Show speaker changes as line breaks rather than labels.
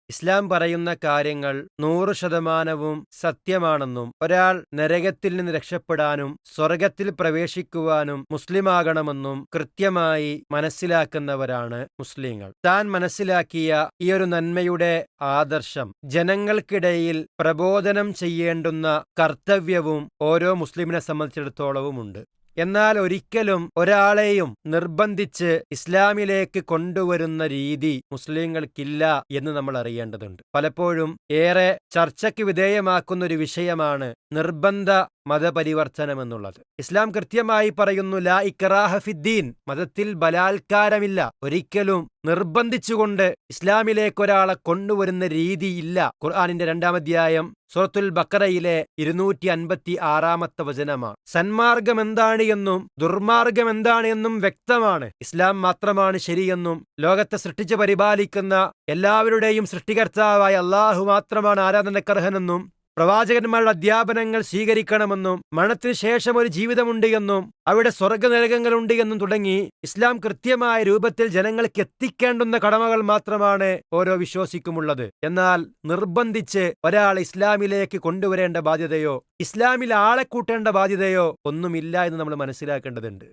ഇസ്ലാം പറയുന്ന കാര്യങ്ങൾ 100% സത്യമാണെന്നും ഒരാൾ നരകത്തിൽ നിന്ന് രക്ഷപ്പെടാനും സ്വർഗത്തിൽ പ്രവേശിക്കുവാനും മുസ്ലിമാകണമെന്നും കൃത്യമായി മനസ്സിലാക്കുന്നവരാണ് മുസ്ലിങ്ങൾ. താൻ മനസ്സിലാക്കിയ ഈ ഒരു നന്മയുടെ ആദർശം ജനങ്ങൾക്കിടയിൽ പ്രബോധനം ചെയ്യേണ്ടുന്ന കർത്തവ്യവും ഓരോ മുസ്ലിമിനെ സംബന്ധിച്ചിടത്തോളവുമുണ്ട്. എന്നാൽ ഒരിക്കലും ഒരാളെയും നിർബന്ധിച്ച് ഇസ്ലാമിലേക്ക് കൊണ്ടുവരുന്ന രീതി മുസ്ലിങ്ങൾക്കില്ല എന്ന് നമ്മൾ അറിയേണ്ടതുണ്ട്. പലപ്പോഴും ഏറെ ചർച്ചയ്ക്ക് വിധേയമാക്കുന്ന ഒരു വിഷയമാണ് നിർബന്ധ മതപരിവർത്തനം എന്നുള്ളത്. ഇസ്ലാം കൃത്യമായി പറയുന്നു, ലാ ഇക്റാഹ ഫിദ്ദീൻ, മതത്തിൽ ബലാത്കാരമില്ല. ഒരിക്കലും നിർബന്ധിച്ചുകൊണ്ട് ഇസ്ലാമിലേക്ക് ഒരാളെ കൊണ്ടുവരുന്ന രീതിയില്ല. ഖുർആനിന്റെ 2-ാം അധ്യായം സൂറത്തുൽ ബഖറയിലെ 256-ാമത്തെ വചനമാണ്. സന്മാർഗം എന്താണ് എന്നും ദുർമാർഗം എന്താണ് എന്നും വ്യക്തമാണ്. ഇസ്ലാം മാത്രമാണ് ശരിയെന്നും ലോകത്തെ സൃഷ്ടിച്ച് പരിപാലിക്കുന്ന എല്ലാവരുടെയും സൃഷ്ടികർത്താവായ അള്ളാഹു മാത്രമാണ് ആരാധനക്കർഹനെന്നും പ്രവാചകന്മാരുടെ അധ്യാപനങ്ങൾ സ്വീകരിക്കണമെന്നും മരണത്തിന് ശേഷം ഒരു ജീവിതമുണ്ട് എന്നും അവിടെ സ്വർഗനരകങ്ങളുണ്ട് എന്നും തുടങ്ങി ഇസ്ലാം കൃത്യമായ രൂപത്തിൽ ജനങ്ങൾക്ക് എത്തിക്കേണ്ടുന്ന കടമകൾ മാത്രമാണ് ഓരോ വിശ്വാസിക്കുമുള്ളത്. എന്നാൽ നിർബന്ധിച്ച് ഒരാൾ ഇസ്ലാമിലേക്ക് കൊണ്ടുവരേണ്ട ബാധ്യതയോ ഇസ്ലാമിൽ ആളെ കൂട്ടേണ്ട ബാധ്യതയോ ഒന്നുമില്ല എന്ന് നമ്മൾ മനസ്സിലാക്കേണ്ടതുണ്ട്.